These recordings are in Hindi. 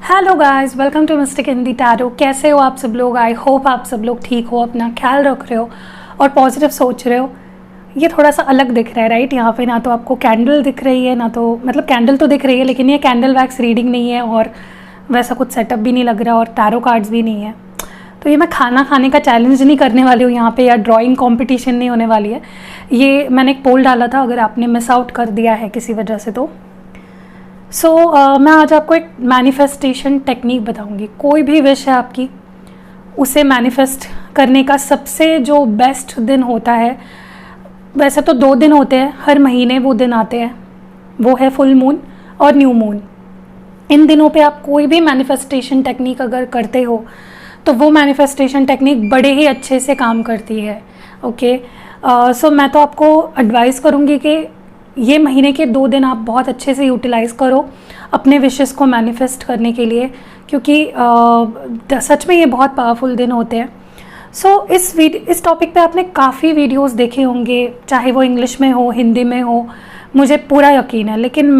Hello guys, welcome to mystic Hindi tarot. कैसे हो आप सब लोग? आई होप आप सब लोग ठीक हो, अपना ख्याल रख रहे हो और पॉजिटिव सोच रहे हो। ये थोड़ा सा अलग दिख रहा है राइट? यहाँ पे ना तो आपको कैंडल दिख रही है, ना तो मतलब कैंडल तो दिख रही है लेकिन ये कैंडल वैक्स रीडिंग नहीं है और वैसा कुछ सेटअप भी नहीं लग रहा और टैरो कार्ड्स भी नहीं है। तो ये मैं खाना खाने का चैलेंज नहीं करने वाली हूँ यहाँ पे, या ड्राइंग कॉम्पिटिशन नहीं होने वाली है। ये मैंने एक पोल डाला था, अगर आपने मिस आउट कर दिया है किसी वजह से तो मैं आज आपको एक मैनिफेस्टेशन टेक्निक बताऊंगी। कोई भी विश है आपकी, उसे मैनिफेस्ट करने का सबसे जो बेस्ट दिन होता है, वैसे तो 2 दिन होते हैं हर महीने, वो दिन आते हैं, वो है फुल मून और न्यू मून। इन दिनों पे आप कोई भी मैनिफेस्टेशन टेक्निक अगर करते हो तो वो मैनिफेस्टेशन टेक्निक बड़े ही अच्छे से काम करती है। ओके, सो मैं तो आपको एडवाइस करूँगी कि ये महीने के 2 दिन आप बहुत अच्छे से यूटिलाइज़ करो अपने विशेस को मैनिफेस्ट करने के लिए, क्योंकि सच में ये बहुत पावरफुल दिन होते हैं। इस टॉपिक पे आपने काफ़ी वीडियोस देखे होंगे, चाहे वो इंग्लिश में हो, हिंदी में हो, मुझे पूरा यकीन है। लेकिन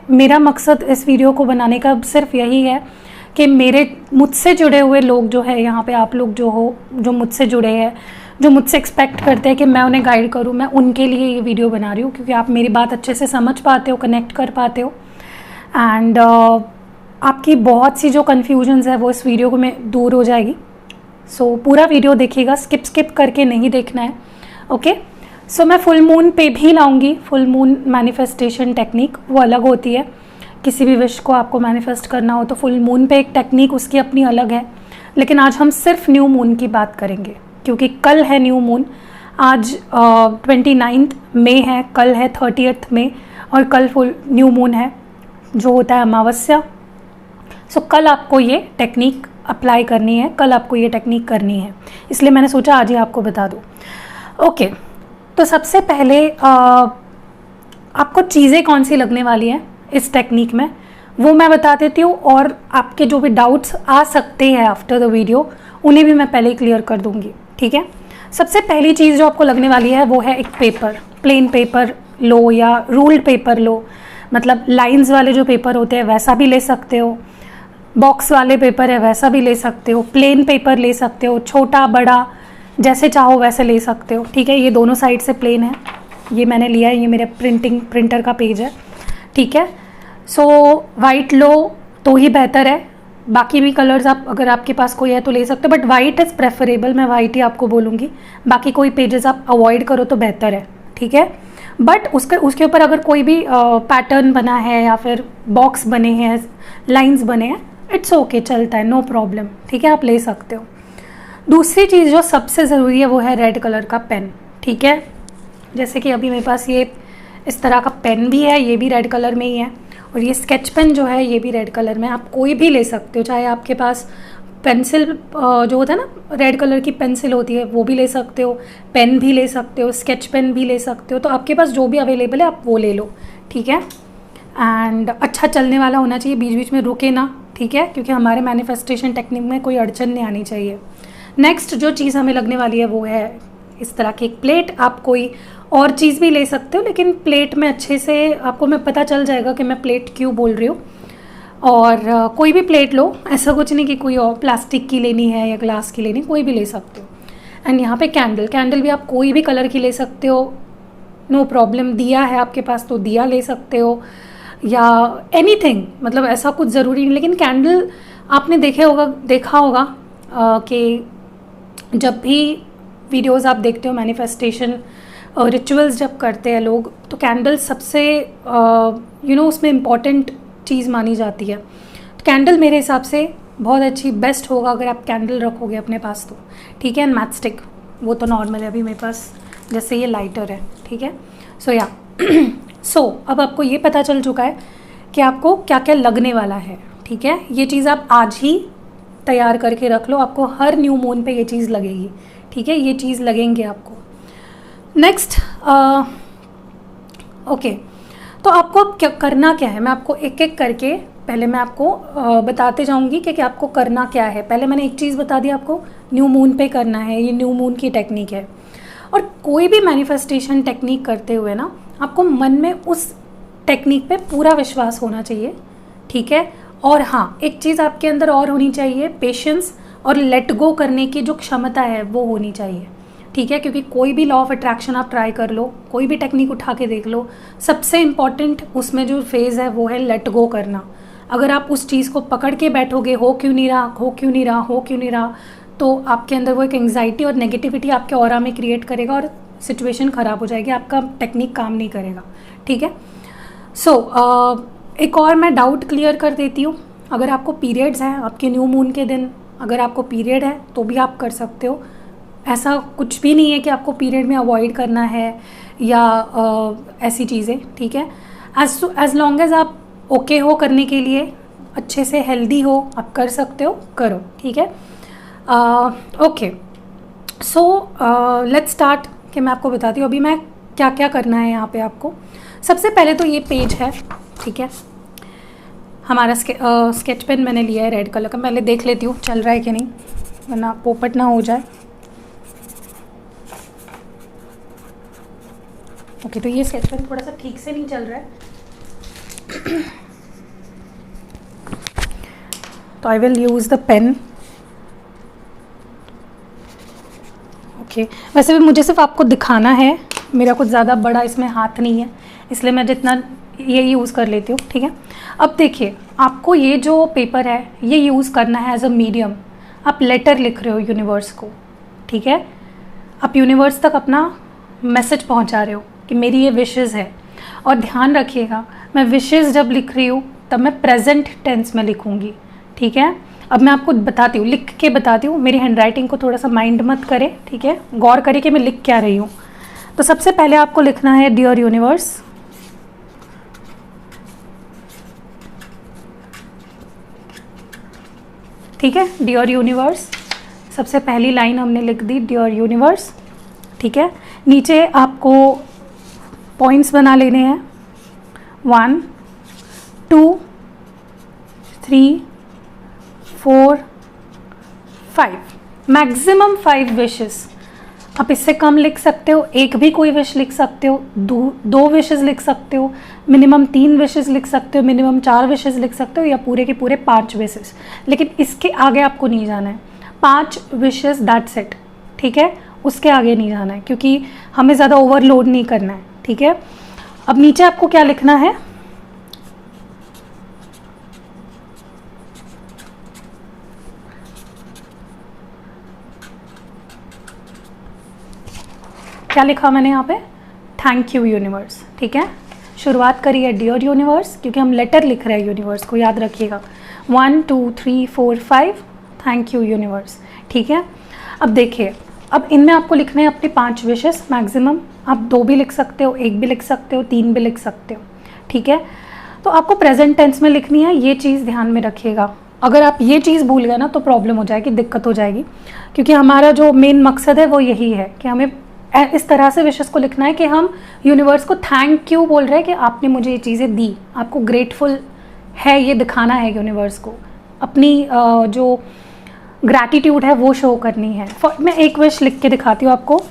मेरा मकसद इस वीडियो को बनाने का सिर्फ यही है कि मुझसे जुड़े हुए लोग जो है यहाँ पे, आप लोग जो मुझसे जुड़े हैं, जो मुझसे एक्सपेक्ट करते हैं कि मैं उन्हें गाइड करूँ, मैं उनके लिए ये वीडियो बना रही हूँ, क्योंकि आप मेरी बात अच्छे से समझ पाते हो, कनेक्ट कर पाते हो। एंड आपकी बहुत सी जो कन्फ्यूजन्स है वो इस वीडियो को में दूर हो जाएगी। सो पूरा वीडियो देखिएगा, स्किप करके नहीं देखना है। ओके, सो मैं फुल मून पे भी लाऊंगी। फुल मून मैनिफेस्टेशन टेक्निक वो अलग होती है। किसी भी विश को आपको मैनिफेस्ट करना हो तो फुल मून पे एक टेक्निक उसकी अपनी अलग है, लेकिन आज हम सिर्फ न्यू मून की बात करेंगे, क्योंकि कल है न्यू मून। आज 29 मई है, कल है 30 मई और कल फुल न्यू मून है जो होता है अमावस्या। सो कल आपको ये टेक्निक अप्लाई करनी है, कल आपको ये टेक्निक करनी है, इसलिए मैंने सोचा आज ही आपको बता दूँ। ओके, तो सबसे पहले आपको चीज़ें कौन सी लगने वाली हैं इस टेक्निक में वो मैं बता देती हूँ, और आपके जो भी डाउट्स आ सकते हैं आफ्टर द वीडियो उन्हें भी मैं पहले ही क्लियर कर दूँगी। ठीक है, सबसे पहली चीज़ जो आपको लगने वाली है वो है एक पेपर। प्लेन पेपर लो या रूल्ड पेपर लो, मतलब लाइंस वाले जो पेपर होते हैं वैसा भी ले सकते हो, बॉक्स वाले पेपर है वैसा भी ले सकते हो, प्लेन पेपर ले सकते हो, छोटा बड़ा जैसे चाहो वैसे ले सकते हो। ठीक है, ये दोनों साइड से प्लेन है, ये मैंने लिया है, ये मेरे प्रिंटर का पेज है। ठीक है, सो वाइट लो तो ही बेहतर है, बाकी भी कलर्स आप अगर आपके पास कोई है तो ले सकते हो, बट वाइट इज़ प्रेफरेबल, मैं वाइट ही आपको बोलूँगी। बाकी कोई पेजेस आप अवॉइड करो तो बेहतर है। ठीक है, बट उसके ऊपर अगर कोई भी पैटर्न बना है या फिर बॉक्स बने हैं, लाइंस बने हैं, इट्स ओके, चलता है, नो प्रॉब्लम। ठीक है, आप ले सकते हो। दूसरी चीज़ जो सबसे ज़रूरी है वो है रेड कलर का पेन। ठीक है, जैसे कि अभी मेरे पास ये इस तरह का पेन भी है, ये भी रेड कलर में ही है, और ये स्केच पेन जो है ये भी रेड कलर में। आप कोई भी ले सकते हो, चाहे आपके पास पेंसिल जो होता है ना, रेड कलर की पेंसिल होती है वो भी ले सकते हो, पेन भी ले सकते हो, स्केच पेन भी ले सकते हो, तो आपके पास जो भी अवेलेबल है आप वो ले लो। ठीक है, एंड अच्छा चलने वाला होना चाहिए, बीच बीच में रुके ना। ठीक है, क्योंकि हमारे मैनिफेस्टेशन टेक्निक में कोई अड़चन नहीं आनी चाहिए। नेक्स्ट जो चीज़ हमें लगने वाली है वो है इस तरह की एक प्लेट। आप कोई और चीज़ भी ले सकते हो, लेकिन प्लेट में अच्छे से आपको मैं पता चल जाएगा कि मैं प्लेट क्यों बोल रही हूँ। और कोई भी प्लेट लो, ऐसा कुछ नहीं कि कोई और प्लास्टिक की लेनी है या ग्लास की लेनी, कोई भी ले सकते हो। एंड यहाँ पे कैंडल भी आप कोई भी कलर की ले सकते हो, नो प्रॉब्लम। दिया है आपके पास तो दिया ले सकते हो, या एनीथिंग, मतलब ऐसा कुछ ज़रूरी नहीं। लेकिन कैंडल आपने देखा होगा कि जब भी वीडियोज़ आप देखते हो मैनिफेस्टेशन रिचुअल्स जब करते हैं लोग, तो कैंडल सबसे उसमें इम्पॉर्टेंट चीज़ मानी जाती है। तो कैंडल मेरे हिसाब से बहुत अच्छी बेस्ट होगा अगर आप कैंडल रखोगे अपने पास तो। ठीक है, एंड मैच स्टिक वो तो नॉर्मल है अभी मेरे पास, जैसे ये लाइटर है। ठीक है, सो अब आपको ये पता चल चुका है कि आपको क्या क्या लगने वाला है। ठीक है, ये चीज़ आप आज ही तैयार करके रख लो, आपको हर न्यू मून पे ये चीज़ लगेगी। ठीक है, ये चीज़ लगेंगे आपको। नेक्स्ट ओके, तो आपको अब क्या करना क्या है, मैं आपको एक एक करके पहले मैं आपको बताते जाऊंगी कि आपको करना क्या है। पहले मैंने एक चीज़ बता दी, आपको न्यू मून पे करना है, ये न्यू मून की टेक्निक है। और कोई भी मैनिफेस्टेशन टेक्निक करते हुए ना, आपको मन में उस टेक्निक पे पूरा विश्वास होना चाहिए। ठीक है, और हाँ, एक चीज़ आपके अंदर और होनी चाहिए, पेशेंस और लेट गो करने की जो क्षमता है वो होनी चाहिए, ठीक है। क्योंकि कोई भी लॉ ऑफ अट्रैक्शन आप ट्राई कर लो, कोई भी टेक्निक उठा के देख लो, सबसे इम्पॉर्टेंट उसमें जो फेज़ है वो है लेट गो करना। अगर आप उस चीज़ को पकड़ के बैठोगे, हो क्यों नहीं रहा, हो क्यों नहीं रहा, हो क्यों नहीं रहा, तो आपके अंदर वो एक एंग्जाइटी और नेगेटिविटी आपके ऑरा में क्रिएट करेगा और सिचुएशन ख़राब हो जाएगी, आपका टेक्निक काम नहीं करेगा, ठीक है। एक और मैं डाउट क्लियर कर देती हूँ। अगर आपको पीरियड्स हैं, आपके न्यू मून के दिन अगर आपको पीरियड है तो भी आप कर सकते हो। ऐसा कुछ भी नहीं है कि आपको पीरियड में अवॉइड करना है या ऐसी चीज़ें, ठीक है। एज लॉन्ग एज आप ओके हो करने के लिए, अच्छे से हेल्दी हो, आप कर सकते हो, करो, ठीक है। Okay, so let's start. कि मैं आपको बताती हूँ अभी मैं क्या क्या करना है यहाँ पे आपको। सबसे पहले तो ये पेज है, ठीक है। हमारा स्केच पेन मैंने लिया है रेड कलर का, पहले देख लेती हूँ चल रहा है कि नहीं, वरना पोपट ना हो जाए। ओके, तो ये स्केच पेन थोड़ा सा ठीक से नहीं चल रहा है तो I will use the pen. Okay, वैसे भी मुझे सिर्फ आपको दिखाना है, मेरा कुछ ज़्यादा बड़ा इसमें हाथ नहीं है, इसलिए मैं जितना ये यूज़ कर लेती हूँ, ठीक है। अब देखिए, आपको ये जो पेपर है ये यूज़ करना है एज अ मीडियम। आप लेटर लिख रहे हो यूनिवर्स को, ठीक है। आप यूनिवर्स तक अपना मैसेज पहुँचा रहे हो कि मेरी ये विशेज़ है। और ध्यान रखिएगा, मैं विशेज़ जब लिख रही हूँ तब मैं प्रेजेंट टेंस में लिखूँगी, ठीक है। अब मैं आपको बताती हूँ, लिख के बताती हूँ। मेरी हैंडराइटिंग को थोड़ा सा माइंड मत करें, ठीक है, गौर करिए कि मैं लिख क्या रही हूँ। तो सबसे पहले आपको लिखना है डियर यूनिवर्स, ठीक है। डियर यूनिवर्स, सबसे पहली लाइन हमने लिख दी, डियर यूनिवर्स, ठीक है। नीचे आपको पॉइंट्स बना लेने हैं, 1 2 3 4 5, मैक्सिमम 5 विशेस। आप इससे कम लिख सकते हो, एक भी कोई विश लिख सकते हो, दो विशेस लिख सकते हो, मिनिमम 3 विशेस लिख सकते हो, मिनिमम 4 विशेस लिख सकते हो, या पूरे के पूरे 5 विशेस। लेकिन इसके आगे आपको नहीं जाना है, 5 विशेस दैट्स इट, ठीक है। उसके आगे नहीं जाना है क्योंकि हमें ज़्यादा ओवरलोड नहीं करना है, ठीक है। अब नीचे आपको क्या लिखना है, क्या लिखा मैंने यहाँ पे, थैंक यू यूनिवर्स, ठीक है। शुरुआत करिए डियर यूनिवर्स, क्योंकि हम लेटर लिख रहे हैं यूनिवर्स को, याद रखिएगा। 1 2 3 4 5, थैंक यू यूनिवर्स, ठीक है। अब देखिए, अब इनमें आपको लिखने हैं अपने 5 विशेस मैक्सिमम। आप 2 भी लिख सकते हो, 1 भी लिख सकते हो, 3 भी लिख सकते हो, ठीक है। तो आपको प्रेजेंट टेंस में लिखनी है, ये चीज़ ध्यान में रखिएगा। अगर आप ये चीज़ भूल गए ना तो प्रॉब्लम हो जाएगी, दिक्कत हो जाएगी, क्योंकि हमारा जो मेन मकसद है वो यही है कि हमें इस तरह से विशेस को लिखना है कि हम यूनिवर्स को थैंक यू बोल रहे हैं कि आपने मुझे ये चीज़ें दी, आपको ग्रेटफुल है, ये दिखाना है यूनिवर्स को, अपनी जो ग्रैटिट्यूड है वो शो करनी है। मैं एक विश लिख के दिखाती हूँ आपको।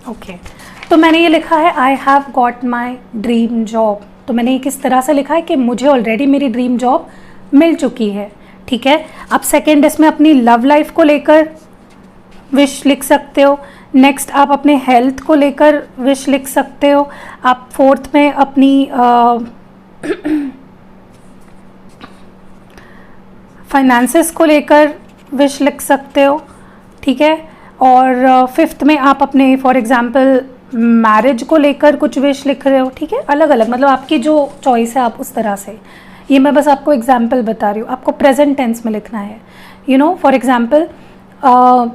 ओके, तो मैंने ये लिखा है आई have got my dream job. तो मैंने ये किस तरह से लिखा है कि मुझे ऑलरेडी मेरी ड्रीम जॉब मिल चुकी है, ठीक है। आप सेकेंड इसमें अपनी लव लाइफ को लेकर विश लिख सकते हो। नेक्स्ट आप अपने हेल्थ को लेकर विश लिख सकते हो। आप फोर्थ में अपनी फाइनेंसेस को लेकर विश लिख सकते हो, ठीक है। और फिफ्थ में आप अपने फॉर एग्जांपल मैरिज को लेकर कुछ विश लिख रहे हो, ठीक है। अलग अलग, मतलब आपकी जो चॉइस है आप उस तरह से, ये मैं बस आपको एग्जांपल बता रही हूँ। आपको प्रेजेंट टेंस में लिखना है, you know, for example I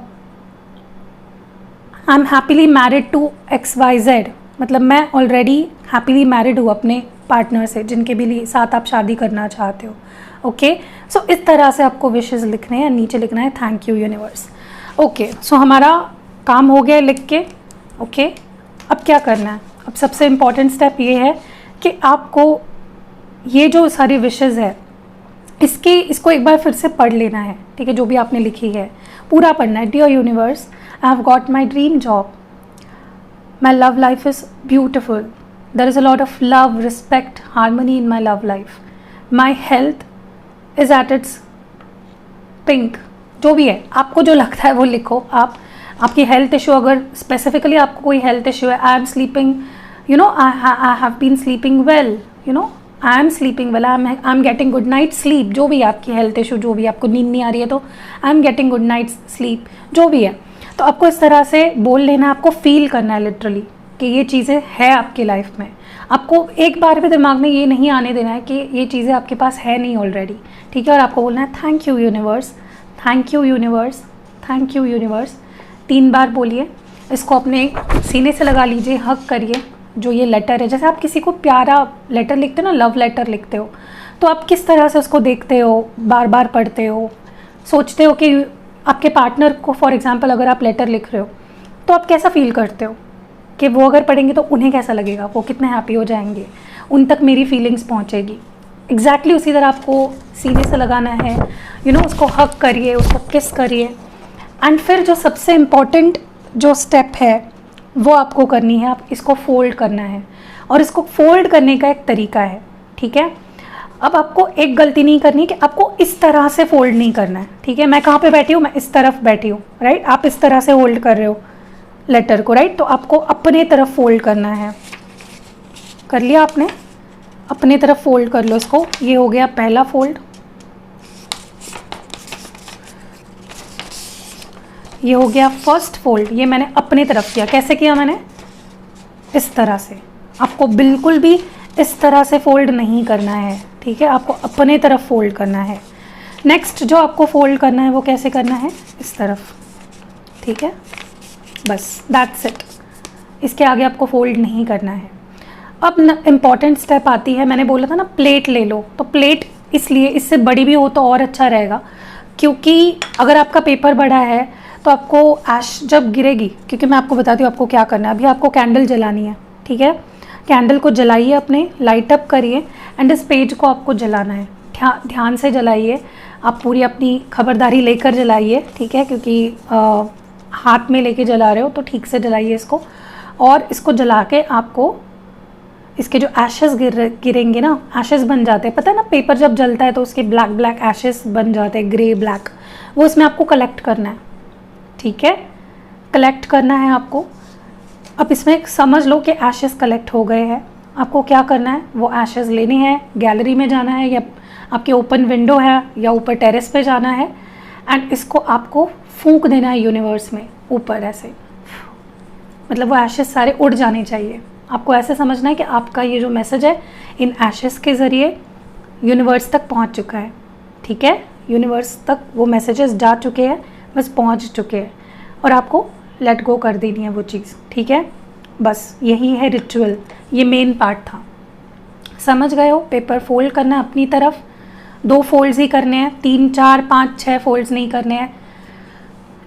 am happily married to XYZ, मतलब मैं ऑलरेडी हैप्पीली मैरिड हूँ अपने पार्टनर से, जिनके भी साथ आप शादी करना चाहते हो, ओके। सो इस तरह से आपको विशेज़ लिखने हैं, नीचे लिखना है थैंक यू यूनिवर्स, ओके। सो हमारा काम हो गया लिख के, ओके। अब क्या करना है? अब सबसे इम्पॉर्टेंट स्टेप ये है कि आपको ये जो सारी विशेज़ है इसको एक बार फिर से पढ़ लेना है, ठीक है? जो भी आपने लिखी है पूरा पढ़ना है। Dear universe, I have got my dream job, my love life is beautiful, there is a lot of love, respect, harmony in my love life, my health is at its pink. जो भी है आपको जो लगता है वो लिखो आप। आपकी हेल्थ इशू, अगर स्पेसिफिकली आपको कोई हेल्थ इशू है, I am sleeping, you know, I have been sleeping well, you know, I am sleeping well, I am getting good night sleep. जो भी आपकी हेल्थ इशू, जो भी आपको नींद नहीं आ रही है तो आई am getting good night sleep, जो भी है, तो आपको इस तरह से बोल लेना है। आपको फील करना है लिटरली कि ये चीज़ें है आपकी लाइफ में। आपको एक बार भी दिमाग में ये नहीं आने देना है कि ये चीज़ें आपके पास है नहीं ऑलरेडी, ठीक है? और आपको बोलना है thank you universe, thank you universe, thank you universe. 3 बार बोलिए। इसको अपने सीने से लगा लीजिए, हग करिए। जो ये लेटर है, जैसे आप किसी को प्यारा लेटर लिखते हो ना, लव लेटर लिखते हो, तो आप किस तरह से उसको देखते हो, बार बार पढ़ते हो, सोचते हो कि आपके पार्टनर को, फॉर एग्जांपल अगर आप लेटर लिख रहे हो तो आप कैसा फील करते हो कि वो अगर पढ़ेंगे तो उन्हें कैसा लगेगा, वो कितने हैप्पी हो जाएंगे, उन तक मेरी फीलिंग्स पहुँचेगी। एग्जैक्टली उसी तरह आपको सीने से लगाना है, यू नो, उसको हग करिए, उसको किस करिए। एंड फिर जो सबसे इम्पॉर्टेंट जो स्टेप है वो आपको करनी है, आप इसको फोल्ड करना है। और इसको फोल्ड करने का एक तरीका है, ठीक है? अब आपको एक गलती नहीं करनी कि आपको इस तरह से फोल्ड नहीं करना है, ठीक है? मैं कहाँ पे बैठी हूँ? मैं इस तरफ बैठी हूँ, राइट? आप इस तरह से होल्ड कर रहे हो लेटर को, राइट? तो आपको अपने तरफ फोल्ड करना है। कर लिया आपने? अपने तरफ फोल्ड कर लो इसको। ये हो गया पहला फोल्ड, ये हो गया फर्स्ट फोल्ड। ये मैंने अपने तरफ किया। कैसे किया मैंने? इस तरह से। आपको बिल्कुल भी इस तरह से फोल्ड नहीं करना है, ठीक है? आपको अपने तरफ फोल्ड करना है। नेक्स्ट जो आपको फोल्ड करना है वो कैसे करना है? इस तरफ, ठीक है? बस दैट्स इट। इसके आगे आपको फोल्ड नहीं करना है। अब न इम्पॉर्टेंट स्टेप आती है, मैंने बोला था ना प्लेट ले लो, तो प्लेट इसलिए इससे बड़ी भी हो तो और अच्छा रहेगा, क्योंकि अगर आपका पेपर बड़ा है तो आपको ऐश जब गिरेगी, क्योंकि मैं आपको बताती हूँ आपको क्या करना है। अभी आपको कैंडल जलानी है, ठीक है? कैंडल को जलाइए, अपने लाइट अप करिए एंड इस पेज को आपको जलाना है। ध्यान से जलाइए, आप पूरी अपनी खबरदारी लेकर जलाइए, ठीक है? क्योंकि हाथ में लेके जला रहे हो तो ठीक से जलाइए इसको। और इसको जला के आपको इसके जो एशेस गिरेंगे ना, एशेस बन जाते हैं, पता है ना, पेपर जब जलता है तो उसके ब्लैक ब्लैक एशेस बन जाते हैं, ग्रे ब्लैक, वो इसमें आपको कलेक्ट करना है, ठीक है? कलेक्ट करना है आपको। अब इसमें समझ लो कि एशेस कलेक्ट हो गए हैं। आपको क्या करना है? वो एशेस लेने हैं, गैलरी में जाना है या आपके ओपन विंडो है या ऊपर टेरेस पे जाना है एंड इसको आपको फूंक देना है यूनिवर्स में ऊपर ऐसे, मतलब वो एशेस सारे उड़ जाने चाहिए। आपको ऐसे समझना है कि आपका ये जो मैसेज है इन एशेस के ज़रिए यूनिवर्स तक पहुंच चुका है, ठीक है? यूनिवर्स तक वो मैसेजेस जा चुके हैं, बस पहुंच चुके हैं और आपको लेट गो कर देनी है वो चीज़, ठीक है? बस यही है रिचुअल, ये मेन पार्ट था। समझ गए हो? पेपर फोल्ड करना है अपनी तरफ, 2 फोल्ड्स ही करने हैं, 3, 4, 5, 6 फोल्ड्स नहीं करने हैं।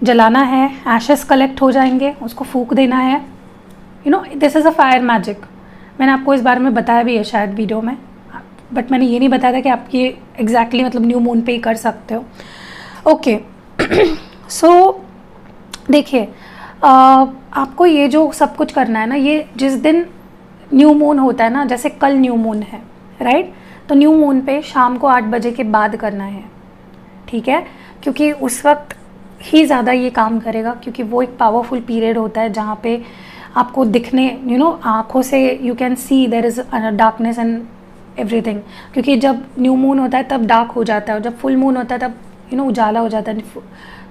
जलाना है, एशेस कलेक्ट हो जाएंगे, उसको फूंक देना है। You no, this is a fire magic. मैंने आपको इस बारे में बताया भी है शायद वीडियो में, बट मैंने ये नहीं बताया था कि आप ये एग्जैक्टली मतलब न्यू मून पे ही कर सकते हो। ओके, सो देखिए, आपको ये जो सब कुछ करना है ना, ये जिस दिन न्यू मून होता है ना, जैसे कल न्यू मून है, राइट? तो न्यू मून पे शाम को 8 बजे के बाद करना है, ठीक है? क्योंकि उस वक्त ही ज़्यादा ये काम करेगा, क्योंकि वो एक पावरफुल पीरियड होता है जहाँ पे आपको दिखने, यू नो, आँखों से you can see there is darkness and everything. क्योंकि जब न्यू मून होता है तब डार्क हो जाता है और जब फुल मून होता है तब यू नो उजाला हो जाता है।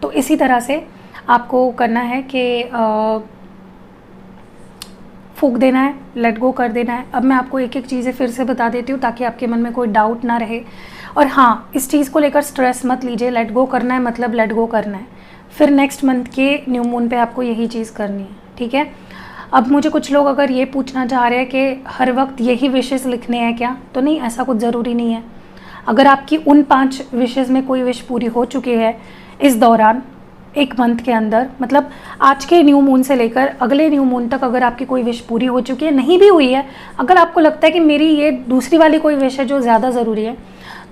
तो इसी तरह से आपको करना है कि फूंक देना है, लेट गो कर देना है। अब मैं आपको एक एक चीज़ें फिर से बता देती हूँ ताकि आपके मन में कोई डाउट ना रहे। और हाँ, इस चीज़ को लेकर स्ट्रेस मत लीजिए, लेट गो करना है मतलब लेट गो करना है। फिर नेक्स्ट मंथ के न्यू मून पे आपको यही चीज़ करनी है, ठीक है? अब मुझे कुछ लोग अगर ये पूछना चाह रहे हैं कि हर वक्त यही विशेस लिखने हैं क्या, तो नहीं, ऐसा कुछ ज़रूरी नहीं है। अगर आपकी उन 5 विशेस में कोई विश पूरी हो चुकी है इस दौरान, 1 मंथ के अंदर, मतलब आज के न्यू मून से लेकर अगले न्यू मून तक अगर आपकी कोई विश पूरी हो चुकी है, नहीं भी हुई है, अगर आपको लगता है कि मेरी ये दूसरी वाली कोई विश है जो ज़्यादा ज़रूरी है,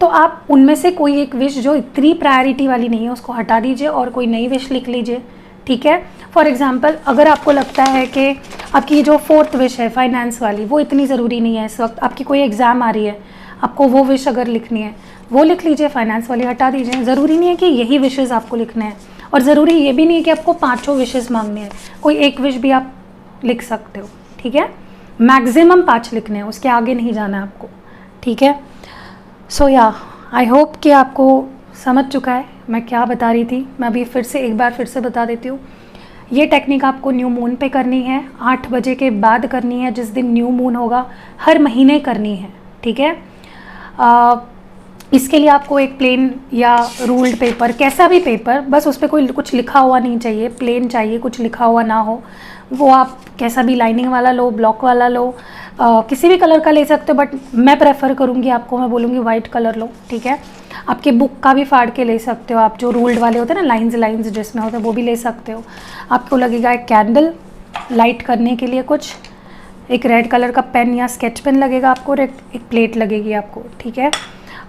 तो आप उनमें से कोई एक विश जो इतनी प्रायोरिटी वाली नहीं है उसको हटा दीजिए और कोई नई विश लिख लीजिए, ठीक है। फॉर एग्जांपल अगर आपको लगता है कि आपकी जो 4th विश है फाइनेंस वाली वो इतनी ज़रूरी नहीं है इस वक्त, आपकी कोई एग्ज़ाम आ रही है, आपको वो विश अगर लिखनी है वो लिख लीजिए, फाइनेंस वाली हटा दीजिए। ज़रूरी नहीं है कि यही विशेज़ आपको लिखने हैं, और ज़रूरी ये भी नहीं है कि आपको 5 विशेज़ मांगने हैं, कोई एक विश भी आप लिख सकते हो, ठीक है। मैक्सिमम 5 लिखने हैं, उसके आगे नहीं जाना है आपको, ठीक है। सो या आई होप कि आपको समझ चुका है मैं क्या बता रही थी। मैं अभी एक बार फिर से बता देती हूँ। ये टेक्निक आपको न्यू मून पे करनी है, 8 बजे के बाद करनी है, जिस दिन न्यू मून होगा, हर महीने करनी है, ठीक है। इसके लिए आपको एक प्लेन या रूल्ड पेपर, कैसा भी पेपर, बस उस पर कोई कुछ लिखा हुआ नहीं चाहिए, प्लेन चाहिए, कुछ लिखा हुआ ना हो। वो आप कैसा भी लाइनिंग वाला लो, ब्लॉक वाला लो, किसी भी कलर का ले सकते हो, बट मैं प्रेफर करूँगी आपको, मैं बोलूँगी वाइट कलर लो, ठीक है। आपके बुक का भी फाड़ के ले सकते हो आप, जो रूल्ड वाले होते हैं ना, लाइंस जिसमें होते हैं, वो भी ले सकते हो। आपको लगेगा एक कैंडल लाइट करने के लिए, कुछ एक रेड कलर का पेन या स्केच पेन लगेगा आपको, और एक प्लेट लगेगी आपको, ठीक है।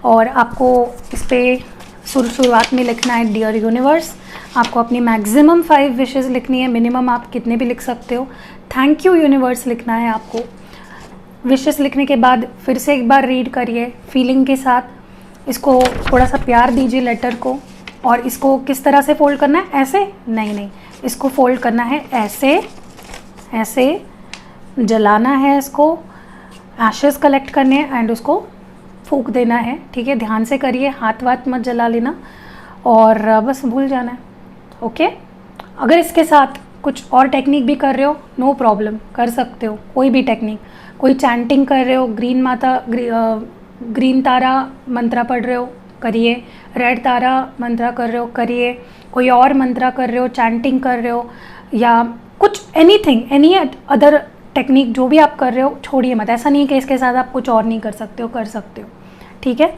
और आपको इस पर शुरुआत में लिखना है डियर यूनिवर्स। आपको अपनी मैक्सिमम 5 विशेज़ लिखनी है, मिनिमम आप कितने भी लिख सकते हो। थैंक यू यूनिवर्स लिखना है आपको। विशेस लिखने के बाद फिर से एक बार रीड करिए फीलिंग के साथ, इसको थोड़ा सा प्यार दीजिए लेटर को। और इसको किस तरह से फोल्ड करना है, ऐसे नहीं, इसको फोल्ड करना है ऐसे, ऐसे जलाना है इसको, एशेस कलेक्ट करने हैं एंड उसको फूंक देना है, ठीक है। ध्यान से करिए, हाथ वाथ मत जला लेना, और बस भूल जाना है, ओके। अगर इसके साथ कुछ और टेक्निक भी कर रहे हो, नो प्रॉब्लम, कर सकते हो कोई भी टेक्निक। कोई चैंटिंग कर रहे हो, ग्रीन तारा मंत्रा पढ़ रहे हो, करिए। रेड तारा मंत्रा कर रहे हो, करिए। कोई और मंत्रा कर रहे हो, चैंटिंग कर रहे हो, या कुछ एनी अदर टेक्निक जो भी आप कर रहे हो, छोड़िए मत। ऐसा नहीं है कि इसके साथ आप कुछ और नहीं कर सकते हो, कर सकते हो, ठीक है।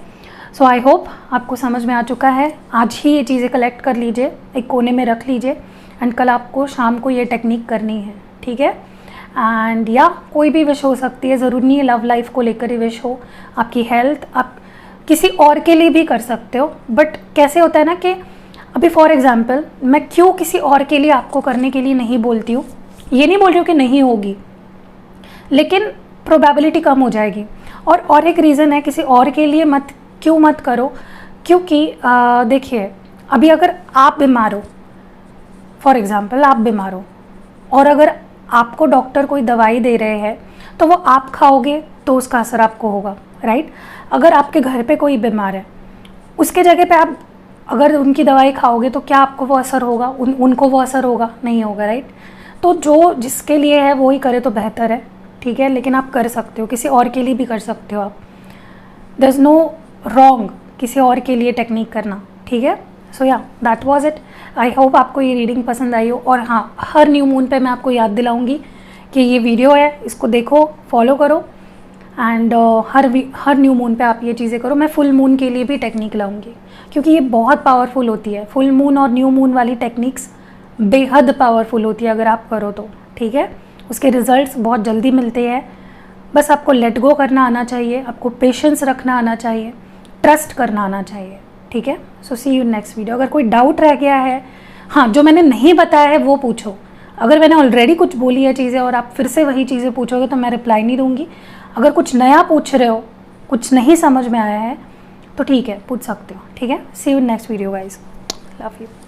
सो आई होप आपको समझ में आ चुका है। आज ही ये चीज़ें कलेक्ट कर लीजिए, एक कोने में रख लीजिए, एंड कल आपको शाम को ये टेक्निक करनी है, ठीक है। एंड या कोई भी विश हो सकती है, ज़रूरी नहीं है लव लाइफ को लेकर ही विश हो, आपकी हेल्थ, आप किसी और के लिए भी कर सकते हो। बट कैसे होता है ना कि अभी फॉर एग्जांपल मैं क्यों किसी और के लिए आपको करने के लिए नहीं बोलती हूँ, ये नहीं बोल रही हूँ कि नहीं होगी, लेकिन प्रोबेबिलिटी कम हो जाएगी। और एक रीज़न है, किसी और के लिए क्यों मत करो, क्योंकि देखिए अभी अगर आप बीमार हो, फॉर एग्ज़ाम्पल आप बीमार हो, और अगर आपको डॉक्टर कोई दवाई दे रहे हैं तो वो आप खाओगे तो उसका असर आपको होगा, राइट। अगर आपके घर पे कोई बीमार है, उसके जगह पे आप अगर उनकी दवाई खाओगे तो क्या आपको वो असर होगा, उनको वो असर होगा, नहीं होगा, राइट। तो जो जिसके लिए है वो ही करे तो बेहतर है, ठीक है। लेकिन आप कर सकते हो, किसी और के लिए भी कर सकते हो आप, देयर इज़ नो रॉन्ग किसी और के लिए टेक्निक करना, ठीक है। सो या that was it. I hope आपको ये रीडिंग पसंद आई हो। और हाँ, हर न्यू मून पे मैं आपको याद दिलाऊंगी कि ये वीडियो है, इसको देखो, फॉलो करो, एंड हर न्यू मून पे आप ये चीज़ें करो। मैं फुल मून के लिए भी टेक्निक लाऊंगी, क्योंकि ये बहुत पावरफुल होती है। फुल मून और न्यू मून वाली टेक्निक्स बेहद पावरफुल होती है अगर आप करो तो, ठीक है। उसके रिजल्ट्स बहुत जल्दी मिलते हैं। बस आपको लेट गो करना आना चाहिए, आपको पेशेंस रखना आना चाहिए, ट्रस्ट करना आना चाहिए, ठीक है। सो सी यू नेक्स्ट वीडियो। अगर कोई डाउट रह गया है, हाँ, जो मैंने नहीं बताया है वो पूछो। अगर मैंने ऑलरेडी कुछ बोली है चीज़ें और आप फिर से वही चीज़ें पूछोगे तो मैं रिप्लाई नहीं दूंगी। अगर कुछ नया पूछ रहे हो, कुछ नहीं समझ में आया है, तो ठीक है, पूछ सकते हो, ठीक है। See you next video guys, love you.